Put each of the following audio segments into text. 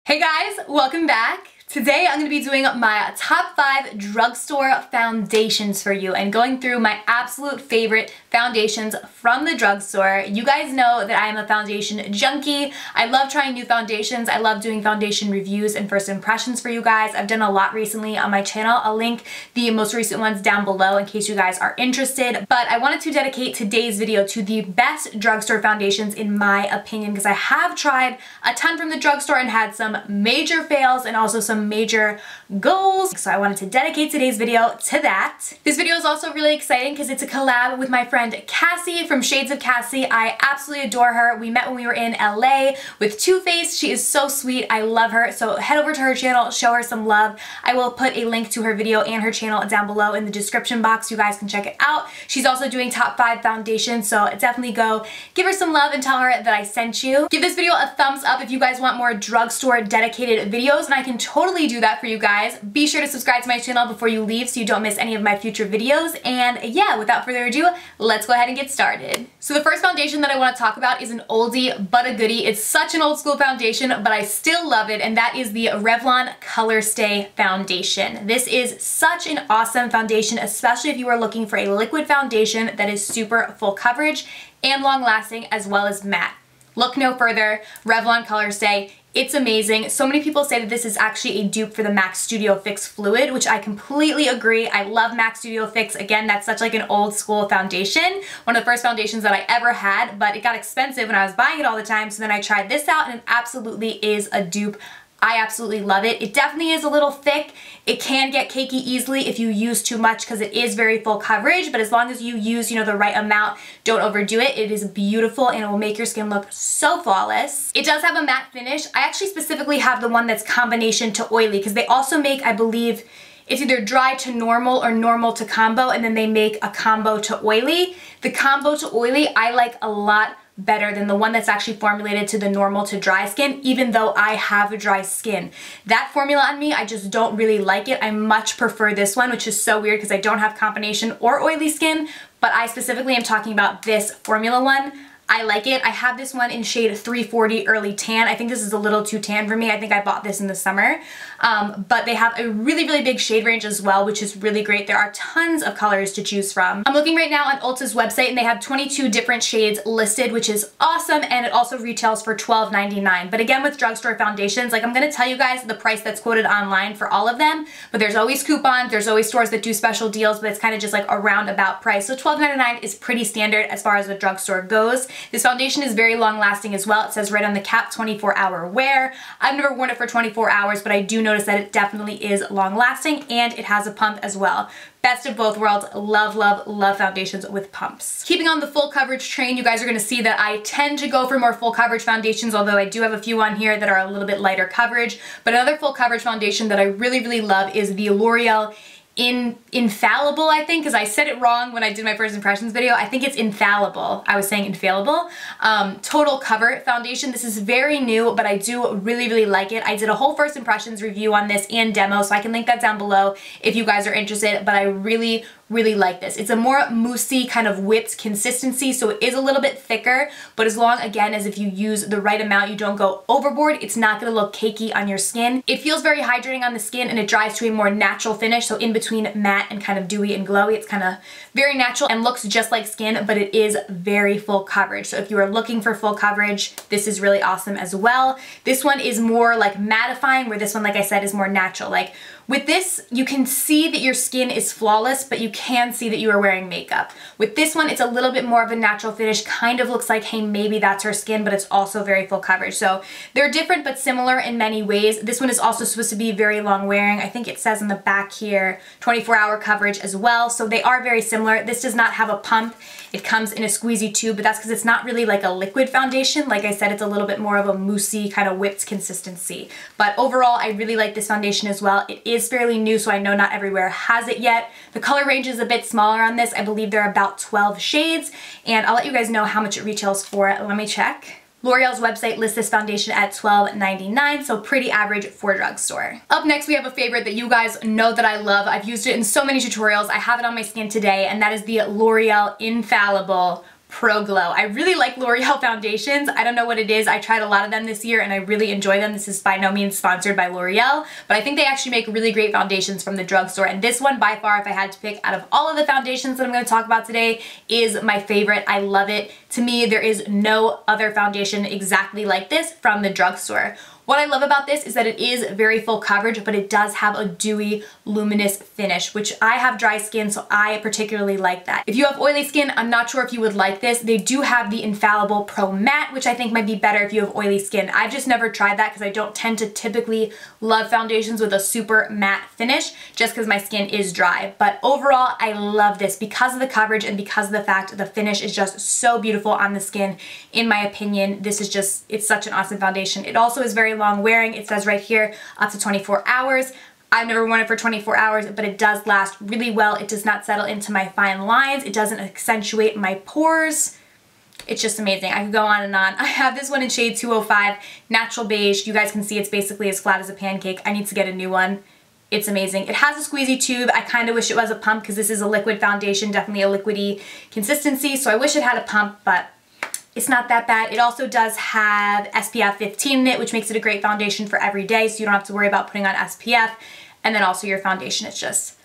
Hey guys, welcome back. Today I'm going to be doing my top 5 drugstore foundations for you and going through my absolute favorite foundations from the drugstore. You guys know that I am a foundation junkie. I love trying new foundations. I love doing foundation reviews and first impressions for you guys. I've done a lot recently on my channel. I'll link the most recent ones down below in case you guys are interested. But I wanted to dedicate today's video to the best drugstore foundations in my opinion because I have tried a ton from the drugstore and had some major fails and also some major goals. So I wanted to dedicate today's video to that. This video is also really exciting because it's a collab with my friend Cassie from Shades of Cassie. I absolutely adore her. We met when we were in LA with Too Faced. She is so sweet. I love her. So head over to her channel, show her some love. I will put a link to her video and her channel down below in the description box. You guys can check it out. She's also doing top 5 foundations, so definitely go give her some love and tell her that I sent you. Give this video a thumbs up if you guys want more drugstore dedicated videos, and I can totally do that for you guys. Be sure to subscribe to my channel before you leave so you don't miss any of my future videos. And yeah, without further ado, let's go ahead and get started. So the first foundation that I want to talk about is an oldie but a goodie. It's such an old school foundation, but I still love it, and that is the Revlon Colorstay foundation. This is such an awesome foundation, especially if you are looking for a liquid foundation that is super full coverage and long lasting as well as matte. Look no further, Revlon Colorstay. It's amazing. So many people say that this is actually a dupe for the MAC Studio Fix Fluid, which I completely agree. I love MAC Studio Fix. Again, that's such like an old school foundation. One of the first foundations that I ever had, but it got expensive when I was buying it all the time. So then I tried this out and it absolutely is a dupe. I absolutely love it. It definitely is a little thick. It can get cakey easily if you use too much because it is very full coverage, but as long as you use, the right amount, don't overdo it. It is beautiful and it will make your skin look so flawless. It does have a matte finish. I actually specifically have the one that's combination to oily because they also make, I believe, it's either dry to normal or normal to combo, and then they make a combo to oily. The combo to oily I like a lot better than the one that's actually formulated to the normal to dry skin, even though I have dry skin. That formula on me, I just don't really like it. I much prefer this one, which is so weird because I don't have combination or oily skin, but I specifically am talking about this formula one. I like it. I have this one in shade 340 Early Tan. I think this is a little too tan for me. I think I bought this in the summer. But they have a really, really big shade range as well, which is really great. There are tons of colors to choose from. I'm looking right now on Ulta's website and they have 22 different shades listed, which is awesome, and it also retails for $12.99. But again, with drugstore foundations, like I'm gonna tell you guys the price that's quoted online for all of them, but there's always coupons, there's always stores that do special deals, but it's kind of just like a roundabout price. So $12.99 is pretty standard as far as the drugstore goes. This foundation is very long lasting as well. It says right on the cap 24-hour wear. I've never worn it for 24 hours, but I do notice that it definitely is long lasting and it has a pump as well. Best of both worlds. Love, love, love foundations with pumps. Keeping on the full coverage train, you guys are going to see that I tend to go for more full coverage foundations, although I do have a few on here that are a little bit lighter coverage. But another full coverage foundation that I really, really love is the L'Oreal Infallible, I think, because I said it wrong when I did my first impressions video. I think it's Infallible. I was saying Infallible. Total Cover Foundation. This is very new, but I do really, really like it. I did a whole first impressions review on this and demo, so I can link that down below if you guys are interested, but I really, really like this. It's a more moussey kind of whipped consistency, so it is a little bit thicker, but as long, again, as if you use the right amount, you don't go overboard, it's not gonna look cakey on your skin. It feels very hydrating on the skin and it dries to a more natural finish, so in between matte and kind of dewy and glowy, it's kind of very natural and looks just like skin, but it is very full coverage. So if you are looking for full coverage, this is really awesome as well. This one is more like mattifying, where this one, like I said, is more natural. Like with this, you can see that your skin is flawless, but you can see that you are wearing makeup. With this one, it's a little bit more of a natural finish, kind of looks like, hey, maybe that's her skin, but it's also very full coverage. So they're different but similar in many ways. This one is also supposed to be very long wearing. I think it says on the back here, 24-hour coverage as well. So they are very similar. This does not have a pump. It comes in a squeezy tube, but that's because it's not really like a liquid foundation. Like I said, it's a little bit more of a moussey kind of whipped consistency. But overall, I really like this foundation as well. It is fairly new, so I know not everywhere has it yet. The color range is a bit smaller on this. I believe there are about 12 shades, and I'll let you guys know how much it retails for. Let me check. L'Oreal's website lists this foundation at $12.99, so pretty average for drugstore. Up next, we have a favorite that you guys know that I love. I've used it in so many tutorials. I have it on my skin today, and that is the L'Oreal Infallible Pro Glow. I really like L'Oreal foundations. I don't know what it is. I tried a lot of them this year and I really enjoy them. This is by no means sponsored by L'Oreal, but I think they actually make really great foundations from the drugstore. And this one by far, if I had to pick out of all of the foundations that I'm going to talk about today, is my favorite. I love it. To me, there is no other foundation exactly like this from the drugstore. What I love about this is that it is very full coverage, but it does have a dewy, luminous finish, which I have dry skin, so I particularly like that. If you have oily skin, I'm not sure if you would like this. They do have the Infallible Pro Matte, which I think might be better if you have oily skin. I've just never tried that because I don't tend to typically love foundations with a super matte finish, just because my skin is dry. But overall, I love this because of the coverage and because of the fact the finish is just so beautiful on the skin. In my opinion, this is just, it's such an awesome foundation. It also is very long wearing. It says right here up to 24 hours. I've never worn it for 24 hours, but it does last really well. It does not settle into my fine lines. It doesn't accentuate my pores. It's just amazing. I could go on and on. I have this one in shade 205, Natural Beige. You guys can see it's basically as flat as a pancake. I need to get a new one. It's amazing. It has a squeezy tube. I kind of wish it was a pump because this is a liquid foundation, definitely a liquidy consistency. So I wish it had a pump, but it's not that bad. It also does have SPF 15 in it, which makes it a great foundation for every day, so you don't have to worry about putting on SPF. And then also your foundation, it's just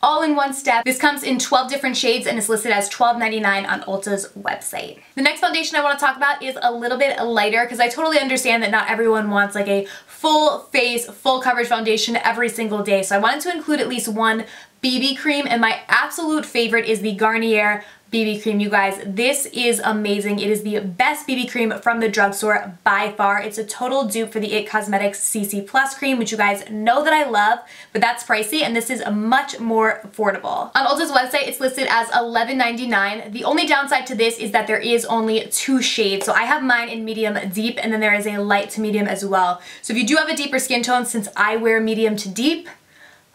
all in one step. This comes in 12 different shades and is listed as $12.99 on Ulta's website. The next foundation I want to talk about is a little bit lighter because I totally understand that not everyone wants like a full face, full coverage foundation every single day. So I wanted to include at least one BB cream, and my absolute favorite is the Garnier BB cream, you guys. This is amazing. It is the best BB cream from the drugstore by far. It's a total dupe for the IT Cosmetics CC Plus cream, which you guys know that I love, but that's pricey, and this is much more affordable. On Ulta's website, it's listed as $11.99. The only downside to this is that there is only 2 shades. So I have mine in medium deep, and then there is a light to medium as well. So if you do have a deeper skin tone, since I wear medium to deep,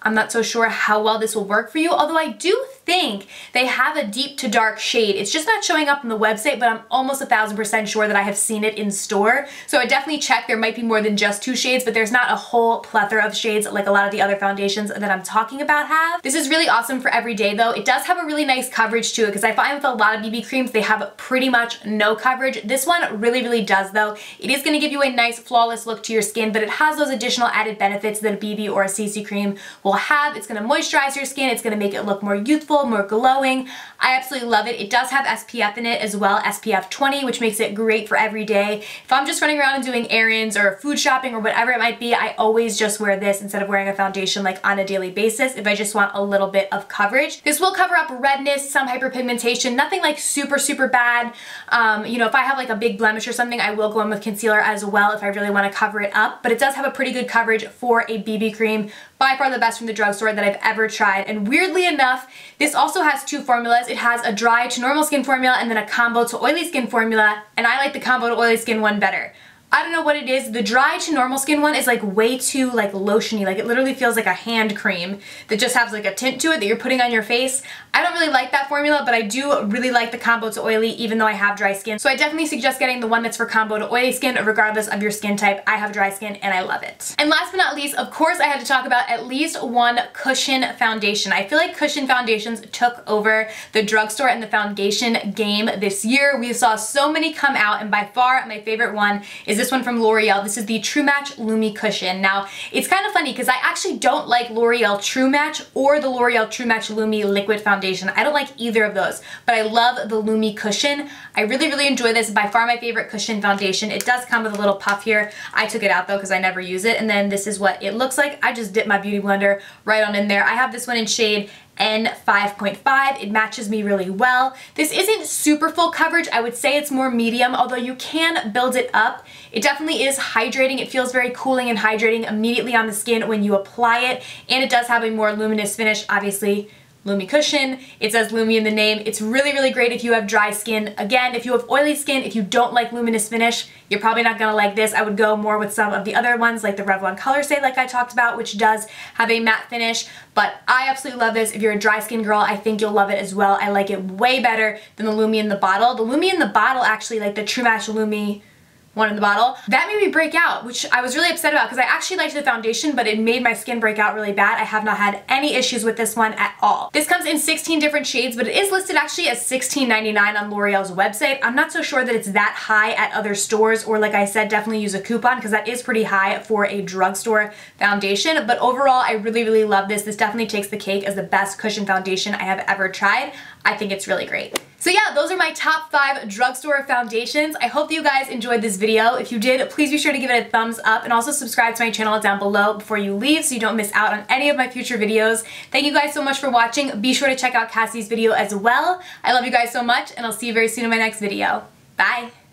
I'm not so sure how well this will work for you, although I do think they have a deep to dark shade. It's just not showing up on the website, but I'm almost 1000% sure that I have seen it in store. So I definitely checked. There might be more than just 2 shades, but there's not a whole plethora of shades like a lot of the other foundations that I'm talking about have. This is really awesome for every day though. It does have a really nice coverage to it because I find with a lot of BB creams, they have pretty much no coverage. This one really does though. It is gonna give you a nice flawless look to your skin, but it has those additional added benefits that a BB or a CC cream will have. It's gonna moisturize your skin. It's gonna make it look more youthful, more glowing. I absolutely love it. It does have SPF in it as well, SPF 20, which makes it great for every day. If I'm just running around and doing errands or food shopping or whatever it might be, I always just wear this instead of wearing a foundation like on a daily basis if I just want a little bit of coverage. This will cover up redness, some hyperpigmentation, nothing like super bad. You know, if I have like a big blemish or something, I will go in with concealer as well if I really want to cover it up, but it does have a pretty good coverage for a BB cream. By far the best from the drugstore that I've ever tried. And weirdly enough, this also has 2 formulas. It has a dry to normal skin formula and then a combo to oily skin formula, and I like the combo to oily skin one better. I don't know what it is. The dry to normal skin one is like way too like lotiony. Like it literally feels like a hand cream that just has like a tint to it that you're putting on your face. I don't really like that formula, but I do really like the combo to oily even though I have dry skin. So I definitely suggest getting the one that's for combo to oily skin regardless of your skin type. I have dry skin and I love it. And last but not least, of course, I had to talk about at least one cushion foundation. I feel like cushion foundations took over the drugstore and the foundation game this year. We saw so many come out, and by far my favorite one is this one from L'Oreal. This is the True Match Lumi Cushion. Now, it's kind of funny because I actually don't like L'Oreal True Match or the L'Oreal True Match Lumi Liquid Foundation. I don't like either of those, but I love the Lumi Cushion. I really enjoy this. By far my favorite cushion foundation. It does come with a little puff here. I took it out though because I never use it, and then this is what it looks like. I just dipped my Beauty Blender right on in there. I have this one in shade N5.5. It matches me really well. This isn't super full coverage. I would say it's more medium, although you can build it up. It definitely is hydrating. It feels very cooling and hydrating immediately on the skin when you apply it, and it does have a more luminous finish, obviously. Lumi Cushion. It says Lumi in the name. It's really great if you have dry skin. Again, if you have oily skin, if you don't like luminous finish, you're probably not gonna like this. I would go more with some of the other ones like the Revlon Colorstay like I talked about, which does have a matte finish, but I absolutely love this. If you're a dry skin girl, I think you'll love it as well. I like it way better than the Lumi in the bottle. The Lumi in the bottle actually, like the True Match Lumi one in the bottle. That made me break out, which I was really upset about because I actually liked the foundation, but it made my skin break out really bad. I have not had any issues with this one at all. This comes in 16 different shades, but it is listed actually as $16.99 on L'Oreal's website. I'm not so sure that it's that high at other stores, or like I said, definitely use a coupon because that is pretty high for a drugstore foundation. But overall, I really, really love this. This definitely takes the cake as the best cushion foundation I have ever tried. I think it's really great. So yeah, those are my top 5 drugstore foundations. I hope that you guys enjoyed this video. If you did, please be sure to give it a thumbs up and also subscribe to my channel down below before you leave so you don't miss out on any of my future videos. Thank you guys so much for watching. Be sure to check out Cassie's video as well. I love you guys so much, and I'll see you very soon in my next video. Bye!